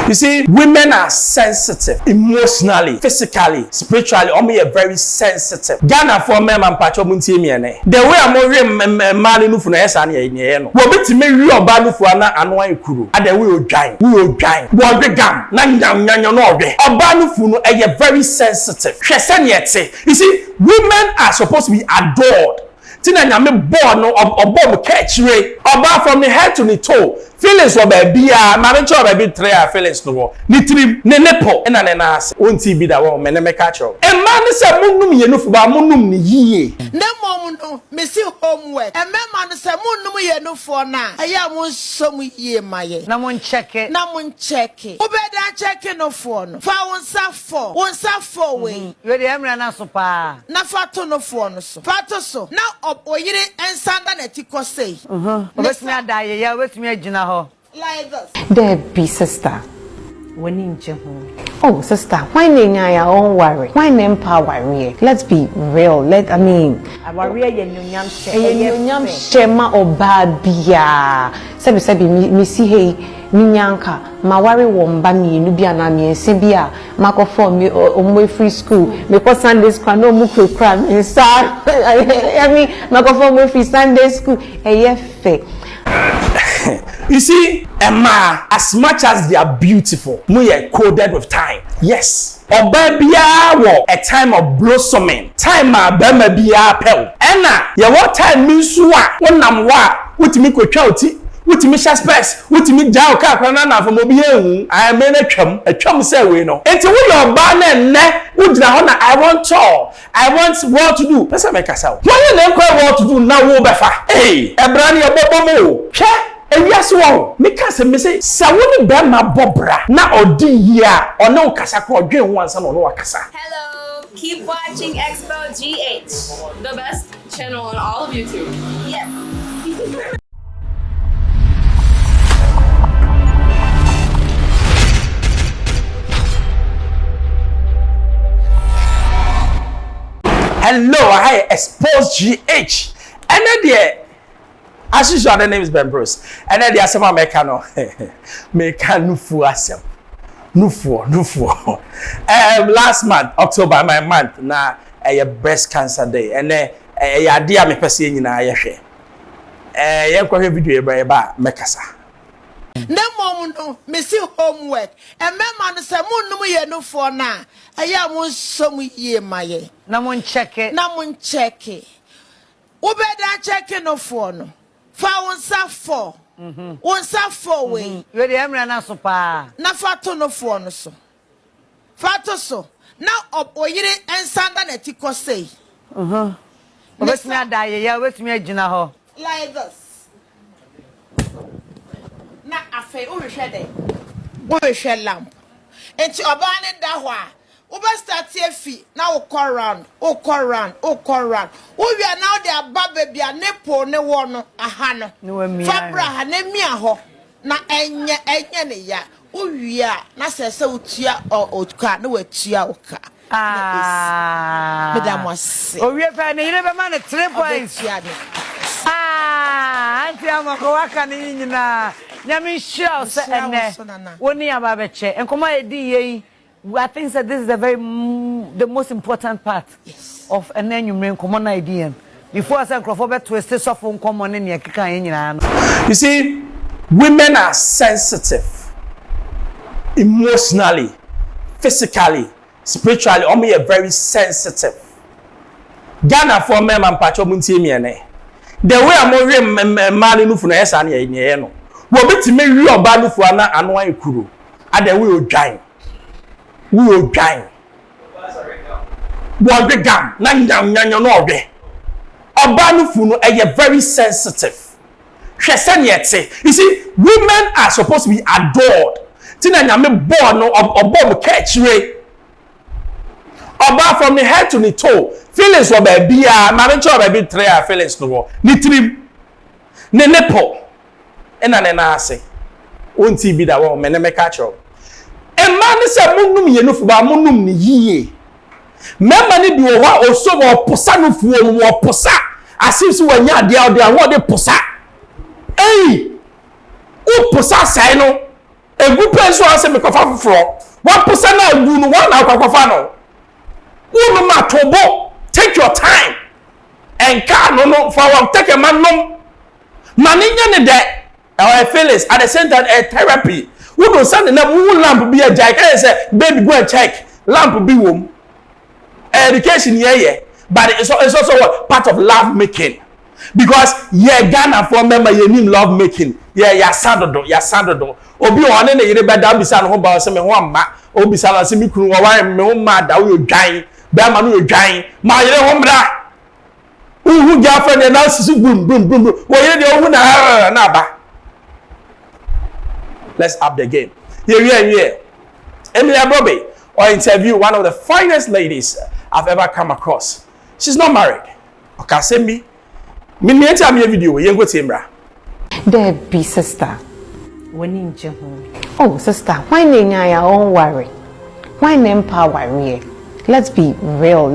You see, women are sensitive emotionally, physically, spiritually. Omo are very sensitive. Ghana for men and pacho muntie me ene. The way I'm man no fu na yesa na ye no. Wo beti me wi oba no fu ana anwa ekuru. Ade we odwan. We odwan. Wo gwegam na nyanyanyo no odwe. Oba no fu no eye very sensitive. Hwese ne yete. You see, women are supposed to be adored. Tina nyame born no obom catch re. Oba from the head to the toe. Feelings of baby marriage or baby three feelings no ni trim ne nepo na ne na ase wonti bi da wo me ne meka cho e ma ne se munum ye no fu ba munum ni yiye ne mom no me si homework e me ma ne se munum ye no fo na aya mo nsom yiye maye na mo check obeda check no fo no fa won sa fo we we de emra na so pa na fa to no fo no so fa to so na oyire ensanda na ti ko sei obetumi adaye ya obetumi agina like this. There be sister. Oh, sister, why nenya ya own worry? Why nempa worry? Let's be real. Worry ye shema or bad biya. Sebi mi si hey minyanka ma worry womba mi no bia na mi sebia mako form me omwe free school because Sunday school no mu kura me sa I mean mako form free Sunday school fe. You see, Emma, as much as they are beautiful, we are coded with time. Yes. Obabia wo a time of blossoming. Time a bema bia pel. Ena, ya what time means wonam wa, wutimi kwetwa oti, wutimi sha space, wutimi jaw ka kwana na from obi ehu. I mean atwam say we no. Enti wo your ba na ne, wudina ho na I want what to do. Pesa make asa. Why na nkwa what to do na wo befa. Hey, ebra ne obobomo. Hwe Ewiase wo me ka se me say sawoni be ma bobra na odi ya ona ukasa ko dwen ho ansa na ona wakasa. Hello, keep watching Xposed GH, the best channel on all of YouTube. Yes. Hello, hi Xposed GH. And then as usual, the name is Svck Brεast. And then the asema meka no. Meka nufu asem. Nufu. Last month, October, my month, na a breast cancer day. And then a dear me pesi nyina ye hwe. Yenkwa video ba mekasa. Ne mom no me si homework e me ma no se munum ye no fo na aya mo nsom yiye maye na mo check obeda check no fo no fa won sa fo we we de emra na so pa na fa to no fo no so fa to so na oyire ensanda na ti ko sei obetumi adaye ya obetumi agina ho like this na afa o hwehwe lamp enti oba ne da ho a wo be start efi na wo call round wo wi na de aba bebia ne po ne wo no aha no fabra ha ne mia ho na enye ne ya wo wi a na sese utua otuka na watua oka madam was o wi fa ne yire be ma ne 3 points anti amako waka ni nyina nyami sure se ene woni aba be che enkomo edi yi I think that this is the most important part of an annual common idea. Before I say Crawford twist this off on common in your You see, women are sensitive emotionally, physically, spiritually. Omo are very sensitive. Ghana for men and pacho muntie me ene. The way I'm man no fu na yesa na ye no. Wo beti me wi oba no fu ana anwa ekuru. Ade we odwan. We will die. One big gam, nyanyanyo no odwe. Obanufu no are very sensitive. Hwese ne yete. You see, women are supposed to be adored. Tina nyame born no obom catch re. Oba from the head to the toe. Feelings of baby marriage or baby three feelings no. Ni trim. Ne nepo. Ena ne na ase. Wonti bi da wo me ne meka cho. Emma ne se munum ye no fu ba munum ni yiye. Memma ni bi wo ha oso wo posa no fu wo posa. Asim wo nya ade wo de posa. Ei! O posa sai no. egu penso ase me kofa foforo 1% na egu no one na kofa no wo ma tobo take your time and car no for one take a man no maninya ne de our feelings at the same time a therapy we go send na mu lamp be a jai can say baby go and check lamp be wom education here but it's also what part of love making because Ghana for member you need love making ya sandodo obi o ne yire beda bisa no ho ba se me ho amma o bisa la se mi kunu wa wa me ho ma da wo dwan be ma no dwan ma yire ho mra uhu girlfriend na sisu boom wo yire de ohu na ba. Let's up the game. Here. Emilia Bobby or interview one of the finest ladies I've ever come across. She's not married. Okay, send me. Me enter me video. Yengo Timra. There be sister. Oh, sister, why nenya don't worry? Why name power worry? Let's be real.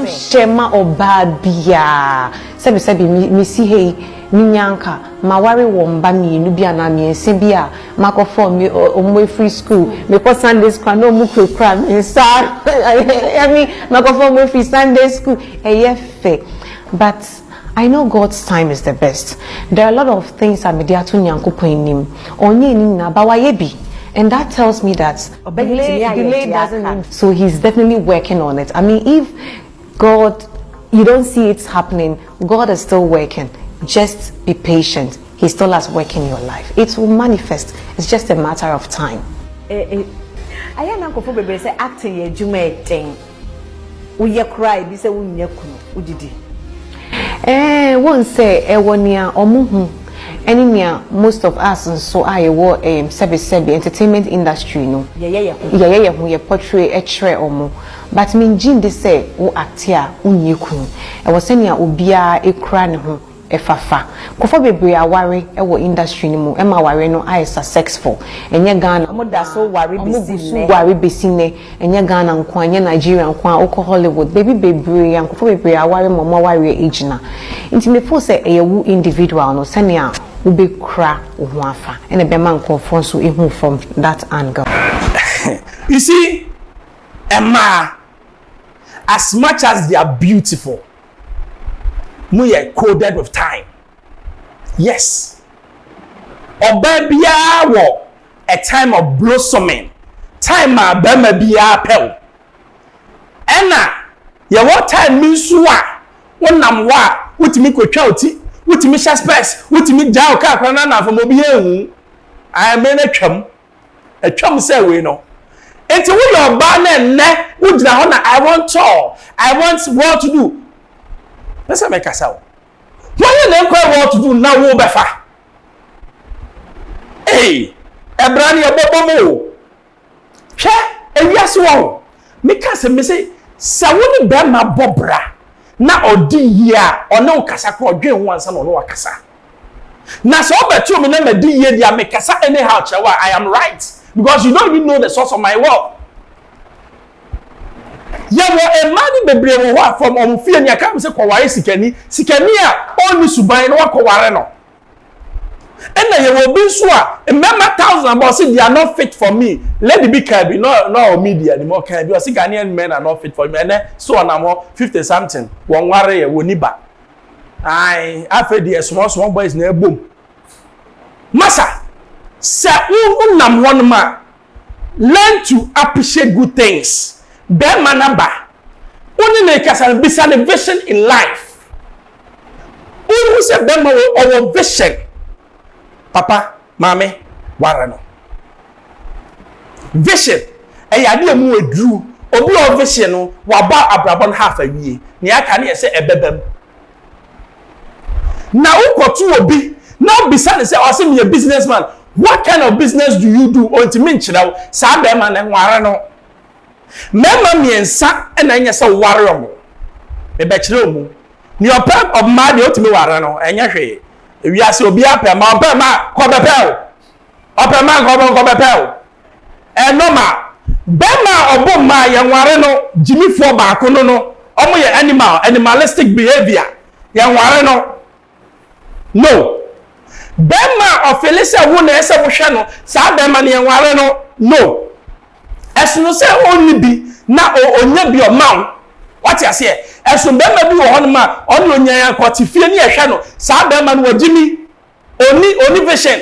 Shema or bad biya. Sebi mi see hey minyanka ma worry womba mi nubia na mi sebia mako form mi omwe free school because Sunday school no mu kura mi sir. I mean mako form free Sunday school eyefe. But I know God's time is the best. There are a lot of things I'm mediatu nyankopon nim. Onye ni na ba wayebi. And that tells me that delay doesn't mean. So he's definitely working on it. I mean, if God, you don't see it's happening, God is still working. Just be patient. He still has work in your life. It will manifest. It's just a matter of time. I am Uncle Baby say acting ye jume thing. We cry, be say we udidi. One say ewonia omuhu. Anywhere most of us and so I work service entertainment industry no. Yeah, portray a tray or more. But mean Jim they say o actia unyekunu. I was saying ya ubia a cran ho e fafa. Kofo bebre aware e wo industry ni mu. E ma ware no I successful. Enye Ghana omoda so ware besine. Enye Ghana nko anye Nigeria nko oko Hollywood. Baby bebre yan kofo bebre aware mama ware ejina. Inti me fo say e wu individual no senia ube kra uhuafa. And a beman confront so ihu from that angle. You see, Emma, as much as they are beautiful, we are coded with time. Yes. Obebia wo a time of blossoming. Time ma bema bia pel. Ena, ya what time means wa wonam wa wutimi kwetwa oti. Wutimi Xposed, wutimi jaw ka kwana na fo mobi ehu. I mean atwam say we no. Enti wo your ba na nne wo gina ho na I want all. I want what to do. Let's make us out. Why na enquire what to do now wo befa. Hey, ebrani obobomo. Hwe ewiase wo. Meka se me say sa wo ni be ma bobra. Na odi ya ona ukasa ko dwen ho ansa no wakasa na so obetu me na medi ye dia me kasa anyhow chewa I am right because you don't even know the source of my wealth. Ya wo e mani bebre wo ho from omfie ni aka se kwaware sikani a oni suban no wakware no ena ye wo bi so a remember 1000 about say they are not fit for me. Let it be can be no media anymore can be. Say Ghanaian men are not fit for me. And so on am 50 something. One worry ye woni ba. I after the small boys na boom. Massa, say nam one ma. Learn to appreciate good things. Be manaba. Only make us a vision in life. Only say them our vision. Papa, Mame, Warano. Vision. E yade mu edru. Obi o vision no wa ba abrabon half a wie. Ni aka na say ebebem. Na ukotu obi, na bisa say o say me a businessman. What kind of business do you do? O ntimi nchira sa be ma na nware no. Mema miensa e na nya say ware mo. E be kire omu. Ni opa of ma de otimi ware no, enya hwe. We are so be up a man, come a pell. Up a man, come a pell. And no ma, Bema or Bomma, young Wareno, Jimmy Forba, no, only animalistic behavior. Young Wareno. No. Bema of Felisa who na ese wo hwe no saa bema ne enware no esuno se only bi na onya bi o mawo what you say esun bema bi wo hono ma ono onya ya kwati fie ne ehwe no saa bema no wagimi oni vision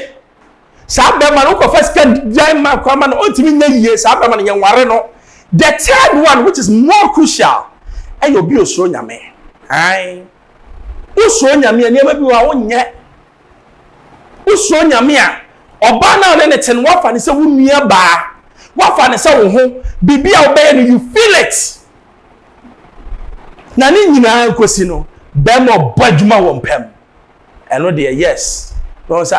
saa bema no ko first can ma kwa ma no ontimi nya yie saa bema ne enware no. The third one, which is more crucial, and you'll be a so nyame. Aye. Uso nyame and never be our own yet. Uso nyame. Obana and anything, what fun is a woman nearby. What fun is a home, be obeying you feel it. Nani nina kwesino, bemo bajuma wompem. And no dear, yes. Don't say,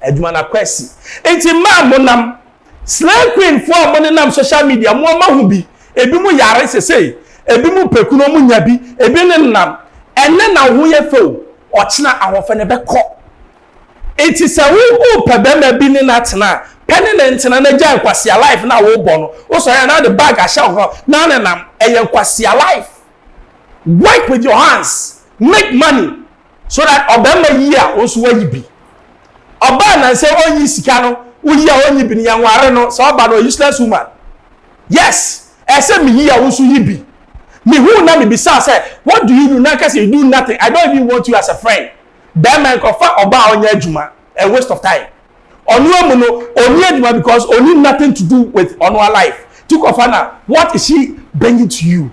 Edmana kwesi. Enti ma monam. Slave queen for money nam social media mo ma hu bi ebi mu yare sesei ebi mu pekuno mu nya bi ebi ne nam enne na ho ye fe o chena ahofe ne beko enti se wo pebema bi ne na tena pene ne ntena na gya kwasia life na wo bo no wo so ya na the bag a sha ho na ne nam eye kwasia life. Work with your hands, make money so that obema yi a wo so wa yi bi oba na se onyi sika no we are only been young wareno, so about a useless woman. Yes, I said me here also yibi. Me who now me beside say, what do you do now? Cause you do nothing. I don't even want you as a friend. That man confer about on your juma, a waste of time. On your mono, on your juma because only nothing to do with on our life. To confirm what is she bringing to you?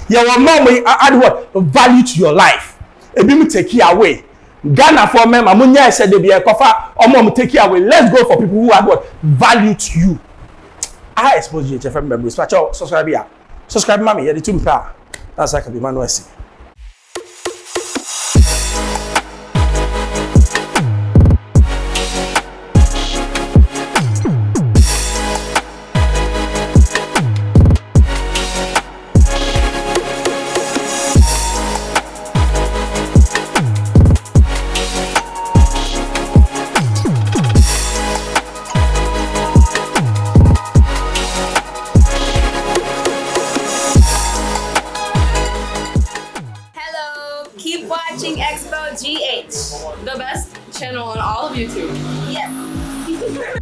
Your mom will add what value to your life. It be me take you away. Ghana for me, Mamunya said they be a cover or mom take you away. Let's go for people who have got value to you. I expose you to Svck Brεast. Subscribe here. Subscribe, mommy. You're the two. That's like a be man. Keep watching Xposed, the best channel on all of YouTube. Yes.